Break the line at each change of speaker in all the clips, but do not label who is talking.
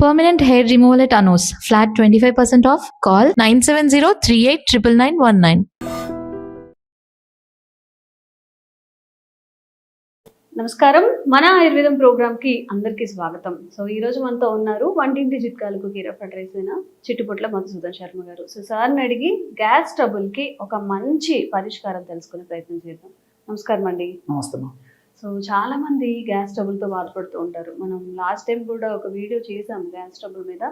Permanent hair removal at Anos. Flat 25% off. Call 970389919.
నమస్కారం. మన ఆయుర్వేదం ప్రోగ్రామ్కి అందరికీ స్వాగతం. సో ఈరోజు మనతో ఉన్నారు వంటింటి చిట్కాలకు కీరఫ్ అడ్రైస్ అయిన చిట్టుపొట్ల మధుసూదన్ శర్మ గారు. సో సార్ని అడిగి గ్యాస్ ట్రబుల్కి ఒక మంచి పరిష్కారం తెలుసుకునే ప్రయత్నం చేద్దాం. నమస్కారం అండి.
నమస్తే.
సో చాలా మంది గ్యాస్ ట్రబుల్తో బాధపడుతూ ఉంటారు. మనం లాస్ట్ టైం కూడా ఒక వీడియో చేసాం గ్యాస్ ట్రబుల్ మీద,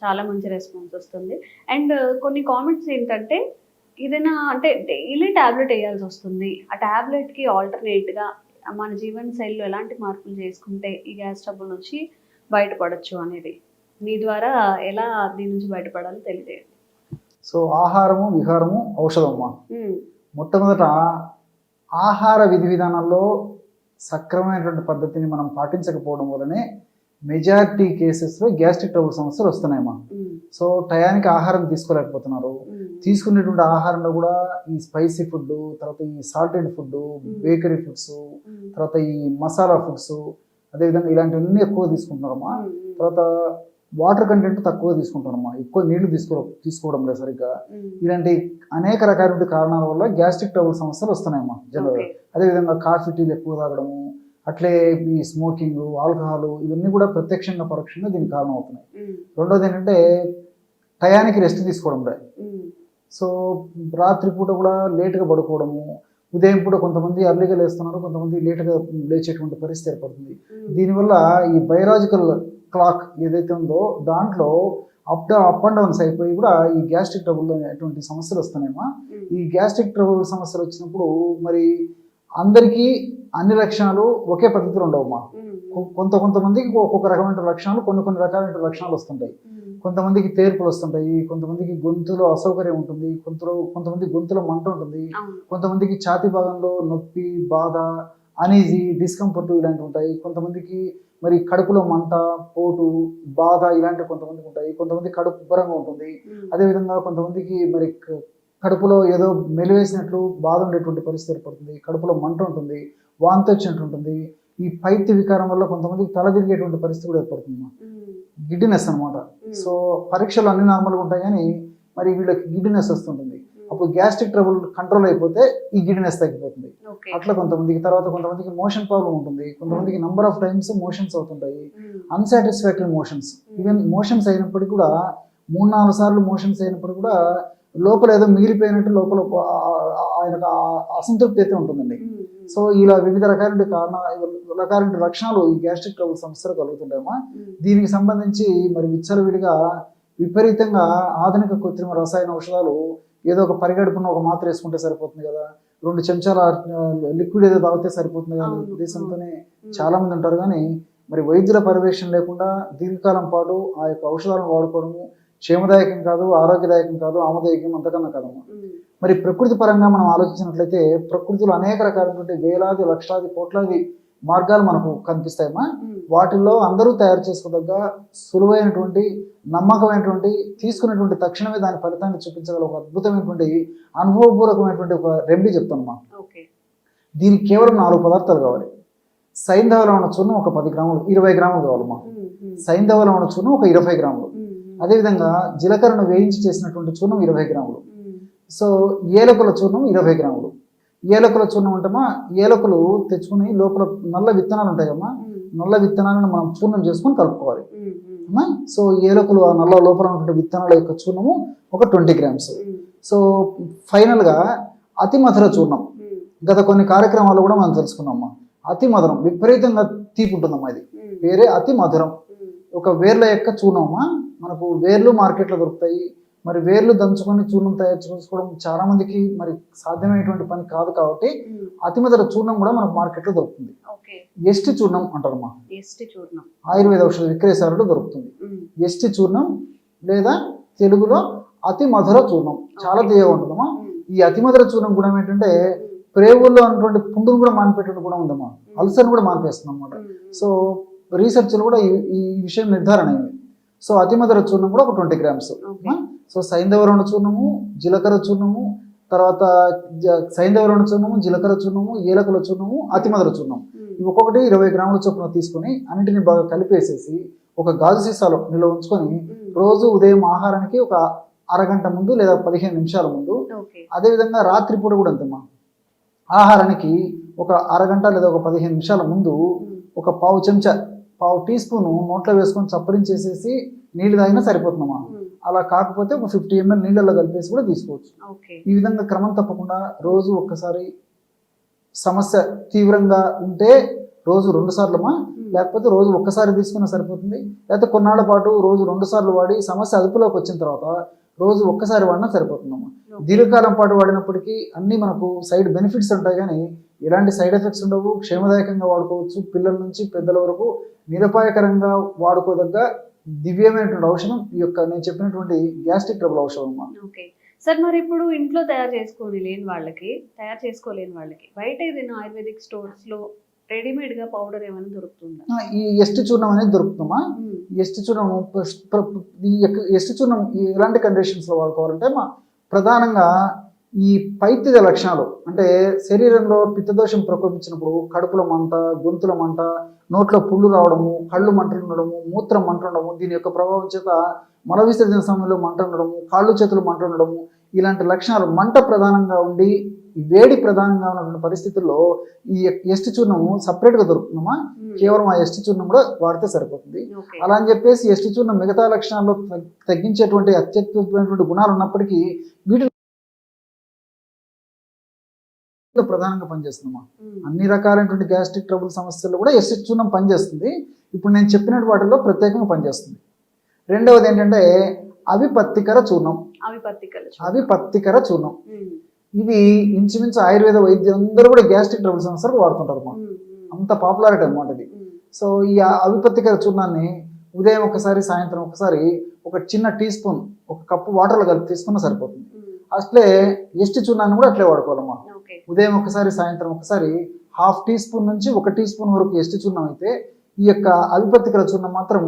చాలా మంచి రెస్పాన్స్ వస్తుంది. అండ్ కొన్ని కామెంట్స్ ఏంటంటే ఏదైనా అంటే డైలీ ట్యాబ్లెట్ వేయాల్సి వస్తుంది, ఆ ట్యాబ్లెట్కి ఆల్టర్నేట్గా మన జీవన శైలిలో ఎలాంటి మార్పులు చేసుకుంటే ఈ గ్యాస్ ట్రబుల్ నుంచి బయటపడచ్చు అనేది మీ ద్వారా ఎలా దీని నుంచి బయటపడాలో తెలియజేయండి.
సో ఆహారము విహారము ఔషధమ్మా. మొట్టమొదట ఆహార విధి విధానాల్లో సక్రమైనటువంటి పద్ధతిని మనం పాటించకపోవడం వల్లనే మెజారిటీ కేసెస్లో గ్యాస్ట్రిక్ ట్రబుల్ సమస్యలు వస్తున్నాయమ్మా. సో టయానికి ఆహారం తీసుకోలేకపోతున్నారు. తీసుకునేటువంటి ఆహారంలో కూడా ఈ స్పైసీ ఫుడ్, తర్వాత ఈ సాల్టెడ్ ఫుడ్, బేకరీ ఫుడ్స్, తర్వాత ఈ మసాలా ఫుడ్స్, అదేవిధంగా ఇలాంటివన్నీ ఎక్కువ తీసుకుంటున్నారమ్మా. తర్వాత వాటర్ కంటెంట్ తక్కువ తీసుకుంటున్నారమ్మా, ఎక్కువ నీళ్లు తీసుకోవడం లేదు సరిగ్గా. ఇలాంటి అనేక రకాల కారణాల వల్ల గ్యాస్ట్రిక్ ట్రబుల్ సమస్యలు వస్తున్నాయమ్మా జనరల్గా. అదేవిధంగా కాఫీ టీలు ఎక్కువ తాగడము, అట్లే ఈ స్మోకింగ్, ఆల్కహాల్, ఇవన్నీ కూడా ప్రత్యక్షంగా పరోక్షంగా దీనికి కారణం అవుతున్నాయి. రెండోది ఏంటంటే టయానికి రెస్ట్ తీసుకోవడం లేదు. సో రాత్రిపూట కూడా లేట్గా పడుకోవడము, ఉదయం పూట కొంతమంది అర్లీగా లేస్తున్నారు, కొంతమంది లేట్గా లేచేటువంటి పరిస్థితి ఏర్పడుతుంది. దీనివల్ల ఈ బయలాజికల్ క్లాక్ ఏదైతే ఉందో దాంట్లో అప్ అండ్ డౌన్స్ అయిపోయి కూడా ఈ గ్యాస్ట్రిక్ ట్రబుల్ అనేటువంటి సమస్యలు వస్తున్నాయమ్మా. ఈ గ్యాస్ట్రిక్ ట్రబుల్ సమస్యలు వచ్చినప్పుడు మరి అందరికీ అన్ని లక్షణాలు ఒకే పద్ధతిలో ఉండవమ్మా. కొంతమందికి ఒక్కొక్క రకమైన లక్షణాలు, కొన్ని రకాలైన లక్షణాలు వస్తుంటాయి. కొంతమందికి తేర్పులు వస్తుంటాయి, కొంతమందికి గొంతులో అసౌకర్యం ఉంటుంది, కొంతమంది గొంతులో మంట ఉంటుంది, కొంతమందికి ఛాతీ భాగంలో నొప్పి, బాధ, అనీజీ, డిస్కంఫర్ట్ ఇలాంటివి ఉంటాయి. కొంతమందికి మరి కడుపులో మంట, పోటు, బాధ ఇలాంటివి కొంతమందికి ఉంటాయి. కొంతమంది కడుపు ఉబ్బరంగా ఉంటుంది. అదేవిధంగా కొంతమందికి మరి కడుపులో ఏదో మెలివేసినట్లు బాధ ఉండేటువంటి పరిస్థితి ఏర్పడుతుంది. కడుపులో మంట ఉంటుంది, వాంతి వచ్చినట్టు ఉంటుంది. ఈ పైత్య వికారం వల్ల కొంతమందికి తల తిరిగేటువంటి పరిస్థితి కూడా ఏర్పడుతుంది, గిడ్డినెస్ అనమాట. సో పరీక్షలు అన్ని నార్మల్గా ఉంటాయి కానీ మరి వీళ్ళకి గిడ్డినెస్ వస్తుంటుంది. అప్పుడు గ్యాస్ట్రిక్ ట్రబుల్ కంట్రోల్ అయిపోతే ఈ గిడ్డినెస్ తగ్గిపోతుంది. అట్లా కొంతమందికి. తర్వాత కొంతమందికి మోషన్ ప్రాబ్లం ఉంటుంది, కొంతమందికి నంబర్ ఆఫ్ టైమ్స్ మోషన్స్ అవుతుంటాయి, అన్సాటిస్ఫాక్టరీ మోషన్స్. ఈవెన్ మోషన్స్ అయినప్పటికీ కూడా 3-4 సార్లు మోషన్స్ అయినప్పుడు కూడా లోపల ఏదో మిగిలిపోయినట్టు లోపల ఆయనకు అసంతృప్తి అయితే ఉంటుందండి. సో ఇలా వివిధ రకాల లక్షణాలు ఈ గ్యాస్ట్రిక్ ట్రబుల్ సమస్యలు కలుగుతుంటాయమ్మా. దీనికి సంబంధించి మరి విచ్చలవిడిగా విపరీతంగా ఆధునిక కృత్రిమ రసాయన ఔషధాలు, ఏదో ఒక పరిగడుపున ఒక మాత్ర వేసుకుంటే సరిపోతుంది కదా, 2 చెంచాల లిక్విడ్ ఏదో తాగితే సరిపోతుంది కదా ఉద్దేశంతోనే చాలా మంది ఉంటారు. కానీ మరి వైద్యుల పర్యవేక్షణ లేకుండా దీర్ఘకాలం పాటు ఆ యొక్క ఔషధాలను వాడుకోవడము క్షేమదాయకం కాదు, ఆరోగ్యదాయకం కాదు, ఆమదాయకం అంతకన్నా కాదమ్మా. మరి ప్రకృతి పరంగా మనం ఆలోచించినట్లయితే ప్రకృతిలో అనేక రకాలైనటువంటి వేలాది, లక్షలాది, కోట్లాది మార్గాలు మనకు కనిపిస్తాయమ్మా. వాటిల్లో అందరూ తయారు చేసుకోదగ్గ సులువైనటువంటి, నమ్మకమైనటువంటి, తీసుకున్నటువంటి తక్షణమే దాని ఫలితాన్ని చూపించగల ఒక అద్భుతమైనటువంటి అనుభవపూర్వకమైనటువంటి ఒక రెమెడీ చెప్తానమ్మా. దీనికి కేవలం 4 పదార్థాలు కావాలి. సైంధవ లవణ చూర్ణం ఒక 10 గ్రాములు, 20 గ్రాములు కావాలమ్మా. సైంధవ లవణ చూర్ణం ఒక 20 గ్రాములు. అదేవిధంగా జీలకర్రను వేయించి చేసినటువంటి చూర్ణం 20 గ్రాములు. సో ఏలకుల చూర్ణం 20 గ్రాములు. ఏలకుల చూర్ణం అంటేమా ఏలకులు తెచ్చుకుని లోపల నల్ల విత్తనాలు ఉంటాయమ్మా, నల్ల విత్తనాలను మనం చూర్ణం చేసుకుని కలుపుకోవాలి. సో ఏలకులు ఆ నల్ల లోపల ఉన్నటువంటి విత్తనాల యొక్క చూర్ణము ఒక 20 గ్రామ్స్. సో ఫైనల్గా అతి మధుర చూర్ణం. గత కొన్ని కార్యక్రమాలు కూడా మనం తెలుసుకున్నామమ్మా. అతి మధురం, విపరీతంగా తీపి ఉంటుందమ్మా. ఇది వేరే అతి మధురం. ఒక వేర్ల యొక్క చూర్ణమ్మా. మనకు వేర్లు మార్కెట్లో దొరుకుతాయి. మరి వేర్లు దంచుకొని చూర్ణం తయారు చేసుకోవడం చాలా మందికి మరి సాధ్యమైనటువంటి పని కాదు. కాబట్టి అతిమధుర చూర్ణం కూడా మనకు మార్కెట్లో దొరుకుతుంది. ఎస్టి చూర్ణం అంటారమ్మా. ఆయుర్వేద ఔషధ విక్రయశాలలో దొరుకుతుంది ఎస్టి చూర్ణం, లేదా తెలుగులో అతి మధుర చూర్ణం. చాలా తీయగా ఉంటుందమ్మా. ఈ అతి మధుర చూర్ణం గుణం ఏంటంటే ప్రేవుల్లో ఉన్నటువంటి పుండును కూడా మానిపెట్టే గుణం ఉందమ్మా. అల్సర్ని కూడా మానిపేస్తుంది అన్నమాట. సో రీసెర్చ్లో కూడా ఈ విషయం నిర్ధారణ అయింది. సో అతి మధుర చూర్ణం కూడా ఒక 20 గ్రామ్స్. సో సైంధవ లవణ చూర్ణము, జీలకర్ర చూర్ణము, తర్వాత సైంధవ లవణ చూర్ణము, జీలకర్ర చూర్ణము, ఏలకుల చూర్ణము, అతి మధుర చూర్ణం, ఇవి ఒక్కొక్కటి 20 గ్రాముల చొప్పున తీసుకొని అన్నింటిని బాగా కలిపేసేసి ఒక గాజు సీసాలో నిల్వ ఉంచుకొని రోజు ఉదయం ఆహారానికి ఒక అరగంట ముందు లేదా 15 నిమిషాల ముందు,
ఓకే.
అదేవిధంగా రాత్రిపూట కూడా అంతమ్మా, ఆహారానికి ఒక అరగంట లేదా ఒక 15 నిమిషాల ముందు ఒక పావు టీ స్పూన్ నోట్లో వేసుకొని చప్పరించేసేసి నీళ్ళు తాగినా సరిపోతుందమ్మా. అలా కాకపోతే ఒక 50 ml నీళ్ళల్లో కలిపేసి కూడా తీసుకోవచ్చు.
ఓకే.
ఈ విధంగా క్రమం తప్పకుండా రోజు ఒక్కసారి, సమస్య తీవ్రంగా ఉంటే రోజు 2 సార్లమా, లేకపోతే రోజు ఒక్కసారి తీసుకున్నా సరిపోతుంది. లేకపోతే కొన్నాళ్ళ పాటు రోజు 2 సార్లు వాడి సమస్య అదుపులోకి వచ్చిన తర్వాత రోజు ఒక్కసారి వాడినా సరిపోతుందమ్మా. దీర్ఘకాలం పాటు వాడినప్పటికీ అన్నీ మనకు సైడ్ బెనిఫిట్స్ ఉంటాయి, కానీ ఎలాంటి సైడ్ ఎఫెక్ట్స్ ఉండవు. క్షేమదాయకంగా వాడుకోవచ్చు. పిల్లల నుంచి పెద్దల వరకు నిరపాయకరంగా వాడుకోదగ్గ దివ్యమైనటువంటి ఔషధం ఈ యొక్క నేను చెప్పినటువంటి గ్యాస్ట్రిక్ ట్రబుల్ ఔషధం అమ్మా.
ఓకే సార్, మరి ఇప్పుడు ఇంట్లో తయారు చేసుకోలేని వాళ్ళకి బయట ఏదైనా ఆయుర్వేదిక్ స్టోర్స్ లో రెడీమేడ్ గా పౌడర్ ఏమైనా దొరుకుతుందా?
ఈ ఎస్టి చూర్ణం అనేది దొరుకుతుందమ్మా. ఎస్టి చూర్ణం ఎస్టి చూర్ణం ఎలాంటి కండిషన్స్ లో వాడుకోవాలంటే ప్రధానంగా ఈ పైత్య లక్షణాలు, అంటే శరీరంలో పిత్తదోషం ప్రకోపించినప్పుడు కడుపులో మంట, గొంతుల మంట, నోట్లో పుళ్ళు రావడము, కళ్ళు మంటలు ఉండడము, మూత్రం మంట ఉండడము, దీని యొక్క ప్రభావం చేత మల విసర్జన సమయంలో మంట ఉండడము, కాళ్ళు చేతులు మంట ఉండడము, ఇలాంటి లక్షణాలు మంట ప్రధానంగా ఉండి వేడి ప్రధానంగా ఉన్నటువంటి పరిస్థితుల్లో ఈ ఎస్టి చూర్ణము సపరేట్గా దొరుకుతుందమ్మా. కేవలం ఆ ఎస్టి చూర్ణం కూడా వాడితే సరిపోతుంది. అలా అని చెప్పేసి ఎస్టి చూర్ణం మిగతా లక్షణాల్లో తగ్గించేటువంటి అత్యద్భుతమైనటువంటి గుణాలు ఉన్నప్పటికీ వీటి ప్రధానంగా పనిచేస్తుందమ్మా. అన్ని రకాలైనటువంటి గ్యాస్ట్రిక్ ట్రబుల్ సమస్యల్లో కూడా ఎస్టి చూర్ణం పనిచేస్తుంది. ఇప్పుడు నేను చెప్పినటువంటి వాటిల్లో ప్రత్యేకంగా పనిచేస్తుంది. రెండవది ఏంటంటే అవిపత్తికర చూర్ణం. అవిపత్తికర చూర్ణం ఇది ఇంచుమించు ఆయుర్వేద వైద్యులందరూ కూడా గ్యాస్ట్రిక్ ట్రబుల్ సమస్యలకు వాడుతుంటారు అన్నమాట. అంత పాపులారిటీ అనమాట ఇది. సో ఈ అవిపత్తికర చూర్ణాన్ని ఉదయం ఒకసారి, సాయంత్రం ఒకసారి ఒక చిన్న టీ స్పూన్, ఒక కప్పు వాటర్లో కలిపి తీసుకున్నా సరిపోతుంది. అట్లే ఎస్టి చూర్ణాన్ని కూడా అట్లే వాడుకోవాలమ్మా. ఉదయం ఒకసారి, సాయంత్రం ఒకసారి 1/2 టీ స్పూన్ నుంచి 1 టీ స్పూన్ వరకు ఎస్టి చూర్ణం అయితే, ఈ యొక్క అవిపత్తికర చూర్ణం మాత్రం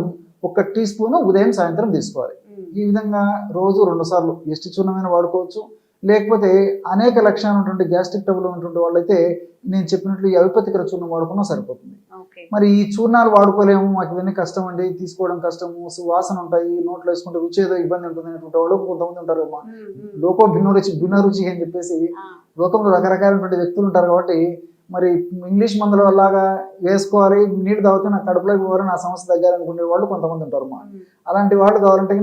1 టీ స్పూన్ ఉదయం సాయంత్రం తీసుకోవాలి. ఈ విధంగా రోజు 2 సార్లు ఎస్టి చూర్ణమైనా వాడుకోవచ్చు. లేకపోతే అనేక లక్షణాలు ఉన్నటువంటి గ్యాస్ట్రిక్ ట్రబుల్ ఉన్నటువంటి వాళ్ళైతే నేను చెప్పినట్లు ఈ అవిపత్తికర చూర్ణం వాడుకున్నా సరిపోతుంది. మరి ఈ చూర్ణాలు వాడుకోలేము, మాకు ఇవన్నీ కష్టం అండి, తీసుకోవడం కష్టము, వాసన ఉంటాయి, నోట్లో వేసుకుంటే రుచి ఏదో ఇబ్బంది ఉంటుంది అనేటువంటి వాళ్ళు కొంతమంది ఉంటారు అమ్మా. లోకో భిన్న రుచి అని చెప్పేసి లోకంలో రకరకాలైనటువంటి వ్యక్తులు ఉంటారు. కాబట్టి మరి ఇంగ్లీష్ మందుల వల్లగా వేసుకోవాలి, నీళ్ళు తాగితే నా కడుపులోకి పోవాలి, నా సమస్య తగ్గాలనుకునే వాళ్ళు కొంతమంది ఉంటారు అమ్మా. అలాంటి వాళ్ళు కావాలంటే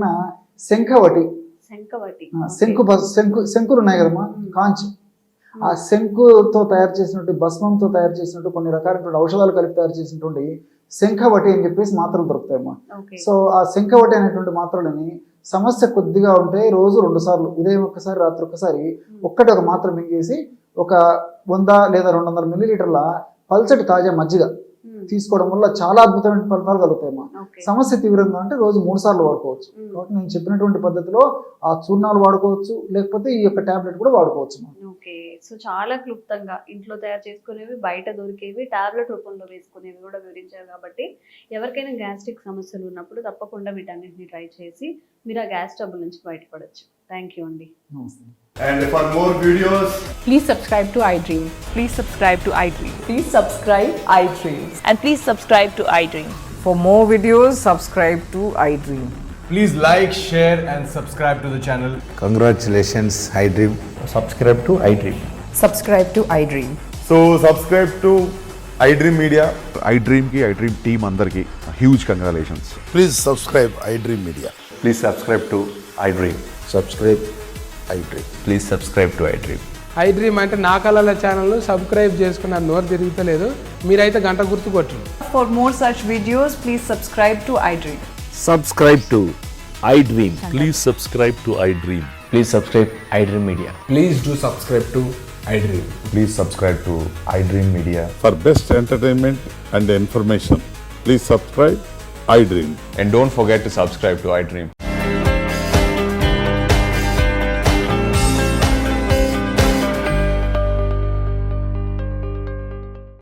శంకులు ఉన్నాయి కదమ్మా, కాంచ్, ఆ శంకుతో తయారు చేసినట్టు, భస్మంతో తయారు చేసినట్టు కొన్ని రకాలైనటువంటి ఔషధాలు కలిపి తయారు చేసినటువంటి శంఖవటి అని చెప్పేసి మాత్రలు దొరుకుతాయమ్మా. సో ఆ శంఖవటి అనేటువంటి మాత్రలని సమస్య కొద్దిగా ఉంటే రోజు 2 సార్లు, ఉదయం ఒకసారి, రాత్రి ఒకసారి, ఒక మాత్ర మింగేసి ఒక 100 లేదా 200 మిల్లీలీటర్ల పల్చటి తాజా మజ్జిగ తీసుకోవడం వల్ల చాలా అద్భుతమైన ఫలితాలు కలుగుతాయమ్మా. సమస్య తీవ్రంగా అంటే రోజు 3 సార్లు వాడుకోవచ్చు. కాబట్టి నేను చెప్పినటువంటి పద్ధతిలో ఆ చూర్ణాలు వాడుకోవచ్చు, లేకపోతే ఈ యొక్క టాబ్లెట్ కూడా వాడుకోవచ్చు.
ఓకే, సో చాలా క్లుప్తంగా ఇంట్లో తయారు చేసుకునేవి, బయట దొరికేవి, టాబ్లెట్ రూపంలో వేసుకునేవి కూడా వివరించారు. కాబట్టి ఎవరికైనా గ్యాస్ట్రిక్ సమస్యలు ఉన్నప్పుడు తప్పకుండా వీటన్నిటిని ట్రై చేసి మీరు ఆ గ్యాస్ ట్రబుల్ నుంచి బయటపడచ్చు. థ్యాంక్ యూ అండి.
And for more videos,
please subscribe to iDream.
Please subscribe to iDream.
Please subscribe iDream.
And please subscribe to iDream.
For more videos, subscribe to iDream.
please like, share and subscribe to the channel.
Congratulations, iDream.
Subscribe to iDream.
Subscribe to iDream.
So subscribe to iDream Media.
iDream ki iDream team andarki huge congratulations.
Please subscribe iDream Media.
Please subscribe to iDream.
Subscribe iDream.
Please subscribe to iDream.
iDream అంటే నా కళల ఛానల్ను subscribe చేసుకున్న నోరు తిరుగుతలేదు, మీరైతే గంట గుర్తు కొట్టండి.
For more such videos, please subscribe to iDream.
Subscribe to iDream.
Please subscribe to iDream.
Please subscribe iDream Media.
Please do subscribe to iDream.
Please subscribe to iDream Media.
For best entertainment and information, please subscribe iDream.
And don't forget to subscribe to iDream.